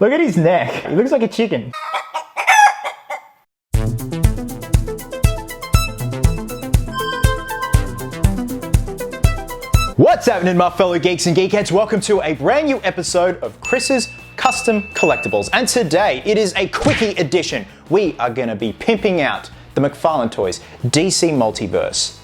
Look at his neck. He looks like a chicken. What's happening, my fellow geeks and geekettes? Welcome to a brand new episode of Chris's Custom Collectibles. And today it is a quickie edition. We are going to be pimping out the McFarlane Toys DC Multiverse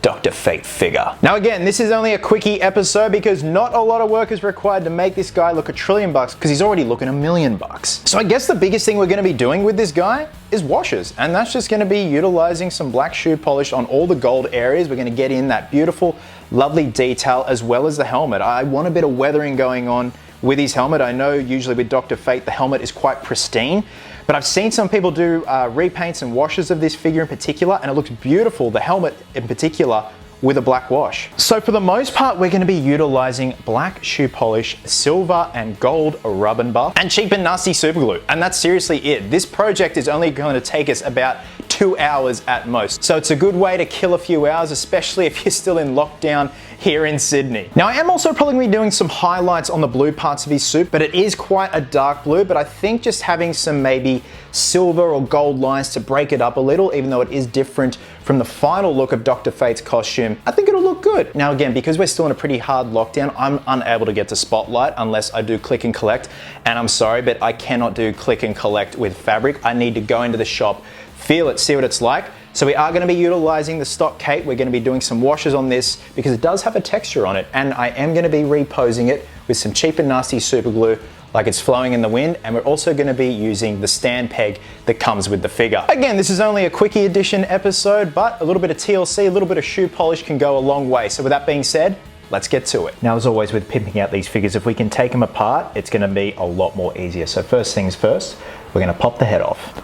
Dr. Fate figure. Now again, this is only a quickie episode because not a lot of work is required to make this guy look $1 trillion because he's already looking $1 million. So I guess the biggest thing we're going to be doing with this guy is washes, and that's just going to be utilizing some black shoe polish on all the gold areas. We're going to get in that beautiful, lovely detail as well as the helmet. I want a bit of weathering going on with his helmet. I know usually with Dr. Fate the helmet is quite pristine, but I've seen some people do repaints and washes of this figure in particular, and it looks beautiful, the helmet in particular, with a black wash. So for the most part, we're going to be utilizing black shoe polish, silver and gold rub and buff, and cheap and nasty super glue. And that's seriously it. This project is only going to take us about 2 hours at most. So it's a good way to kill a few hours, especially if you're still in lockdown here in Sydney. Now I am also probably going to be doing some highlights on the blue parts of his suit, but it is quite a dark blue, but I think just having some maybe silver or gold lines to break it up a little, even though it is different from the final look of Dr. Fate's costume, I think it'll look good. Now again, because we're still in a pretty hard lockdown, I'm unable to get to Spotlight unless I do click and collect, and I'm sorry, but I cannot do click and collect with fabric. I need to go into the shop, feel it, see what it's like. So we are going to be utilizing the stock cape. We're going to be doing some washes on this because it does have a texture on it, and I am going to be reposing it with some cheap and nasty super glue like it's flowing in the wind, and we're also going to be using the stand peg that comes with the figure. Again, this is only a quickie edition episode, but a little bit of TLC, a little bit of shoe polish can go a long way. So with that being said, let's get to it. Now, as always with pimping out these figures, if we can take them apart, it's going to be a lot more easier. So first things first, we're going to pop the head off.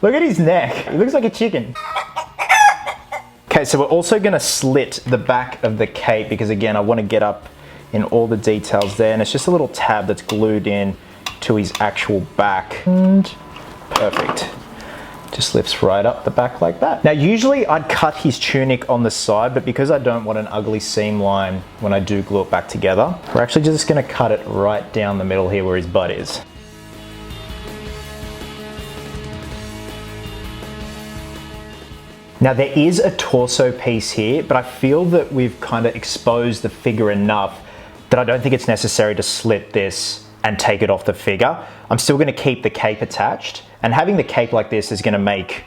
Look at his neck. He looks like a chicken. Okay, so we're also going to slit the back of the cape because again, I want to get up in all the details there, and it's just a little tab that's glued in to his actual back. And perfect. Just lifts right up the back like that. Now usually I'd cut his tunic on the side, but because I don't want an ugly seam line when I do glue it back together, we're actually just going to cut it right down the middle here where his butt is. Now there is a torso piece here, but I feel that we've kind of exposed the figure enough that I don't think it's necessary to slit this and take it off the figure. I'm still going to keep the cape attached, and having the cape like this is going to make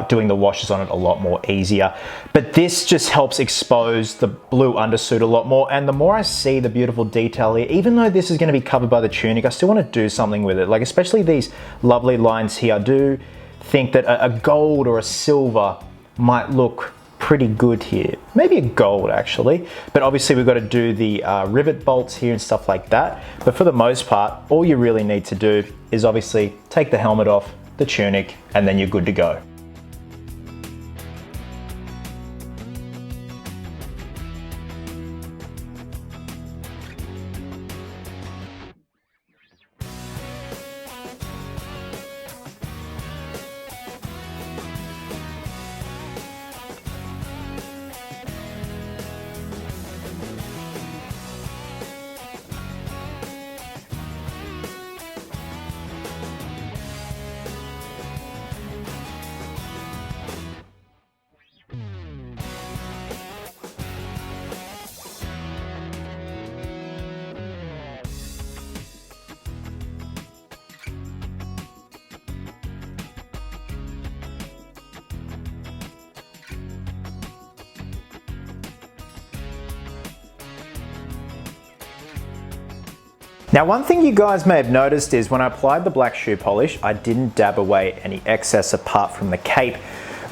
doing the washes on it a lot more easier. But this just helps expose the blue undersuit a lot more, and the more I see the beautiful detail here, even though this is going to be covered by the tunic, I still want to do something with it. Like especially these lovely lines here, I do think that a gold or a silver might look pretty good here. Maybe a gold actually, but obviously we've got to do the rivet bolts here and stuff like that. But for the most part, all you really need to do is obviously take the helmet off, the tunic, and then you're good to go. Now one thing you guys may have noticed is when I applied the black shoe polish, I didn't dab away any excess apart from the cape.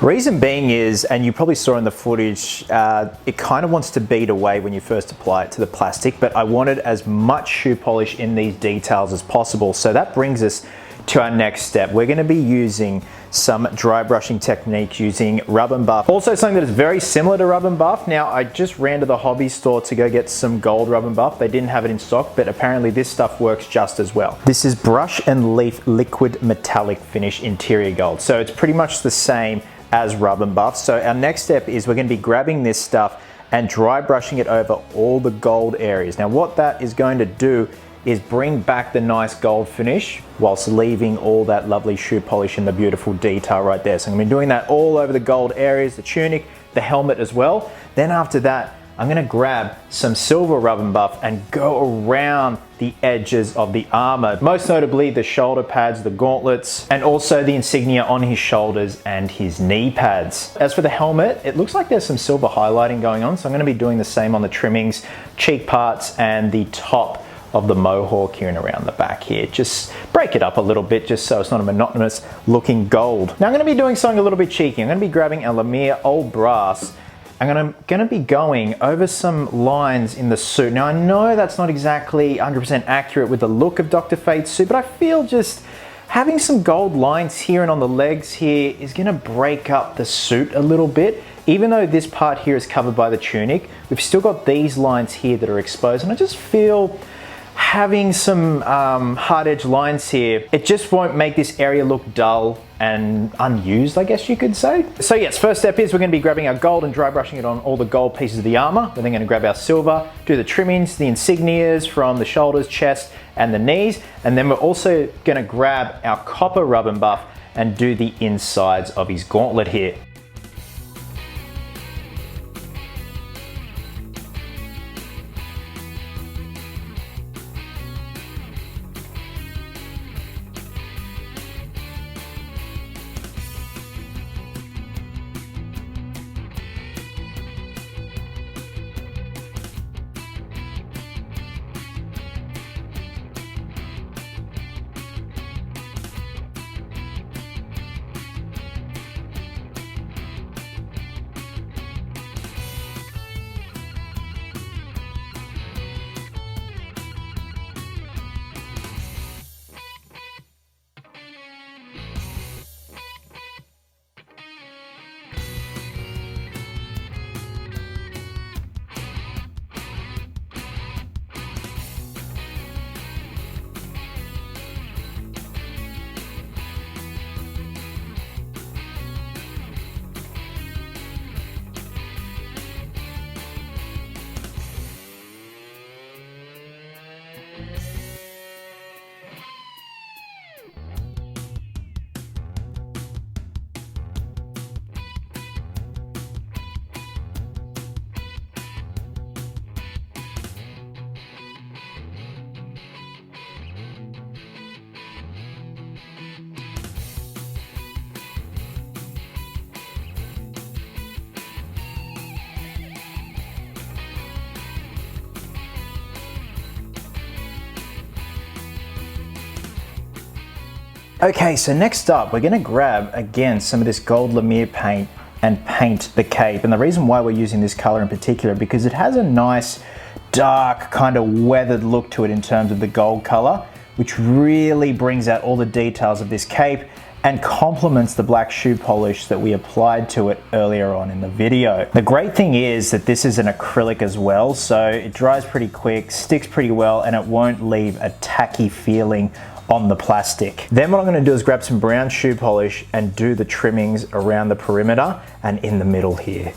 Reason being is, and you probably saw in the footage, it kind of wants to bead away when you first apply it to the plastic, but I wanted as much shoe polish in these details as possible. So that brings us to our next step. We're going to be using some dry brushing technique using rub and buff. Also something that is very similar to rub and buff. Now I just ran to the hobby store to go get some gold rub and buff. They didn't have it in stock, but apparently this stuff works just as well. This is brush and leaf liquid metallic finish interior gold. So it's pretty much the same as rub and buff. So our next step is we're going to be grabbing this stuff and dry brushing it over all the gold areas. Now what that is going to do is bring back the nice gold finish whilst leaving all that lovely shoe polish and the beautiful detail right there. So I'm gonna be doing that all over the gold areas, the tunic, the helmet as well. Then after that, I'm gonna grab some silver rub and buff and go around the edges of the armor, most notably the shoulder pads, the gauntlets, and also the insignia on his shoulders and his knee pads. As for the helmet, it looks like there's some silver highlighting going on, so I'm gonna be doing the same on the trimmings, cheek parts, and the top of the mohawk here and around the back here. Just break it up a little bit just so it's not a monotonous looking gold. Now I'm gonna be doing something a little bit cheeky. I'm gonna be grabbing a Lemire Old Brass. I'm gonna be going over some lines in the suit. Now I know that's not exactly 100% accurate with the look of Dr. Fate's suit, but I feel just having some gold lines here and on the legs here is gonna break up the suit a little bit. Even though this part here is covered by the tunic, we've still got these lines here that are exposed, and I just feel having some hard edge lines here, it just won't make this area look dull and unused, I guess you could say. So yes, first step is we're gonna be grabbing our gold and dry brushing it on all the gold pieces of the armor. We're then gonna grab our silver, do the trimmings, the insignias from the shoulders, chest, and the knees. And then we're also gonna grab our copper rub and buff and do the insides of his gauntlet here. Okay, so next up, we're gonna grab, again, some of this gold Lemire paint and paint the cape. And the reason why we're using this color in particular, because it has a nice, dark, kind of weathered look to it in terms of the gold color, which really brings out all the details of this cape and complements the black shoe polish that we applied to it earlier on in the video. The great thing is that this is an acrylic as well, so it dries pretty quick, sticks pretty well, and it won't leave a tacky feeling on the plastic. Then what I'm gonna do is grab some brown shoe polish and do the trimmings around the perimeter and in the middle here.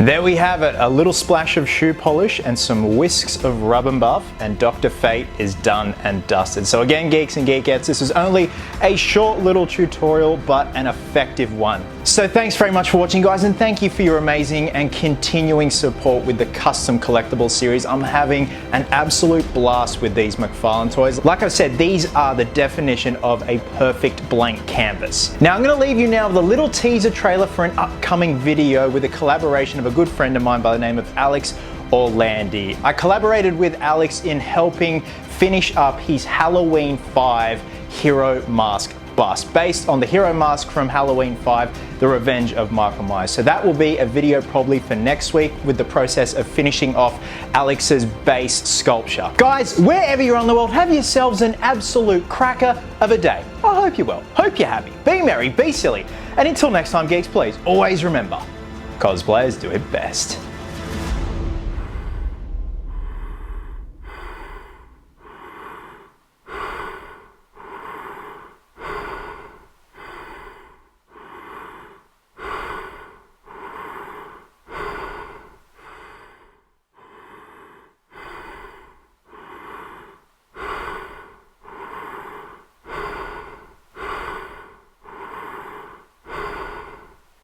There we have it, a little splash of shoe polish and some whisks of rub and buff, and Dr. Fate is done and dusted. So again, Geeks and Geekettes, this is only a short little tutorial, but an effective one. So thanks very much for watching, guys, and thank you for your amazing and continuing support with the custom collectible series. I'm having an absolute blast with these McFarlane toys. Like I said, these are the definition of a perfect blank canvas. Now I'm going to leave you now with a little teaser trailer for an upcoming video with a collaboration of a good friend of mine by the name of Alex Orlandi. I collaborated with Alex in helping finish up his Halloween 5 hero mask bust, based on the hero mask from Halloween 5, The Revenge of Michael Myers. So that will be a video probably for next week with the process of finishing off Alex's base sculpture. Guys, wherever you're on the world, have yourselves an absolute cracker of a day. I hope you're well, hope you're happy, be merry, be silly, and until next time, geeks, please always remember, cosplayers do it best.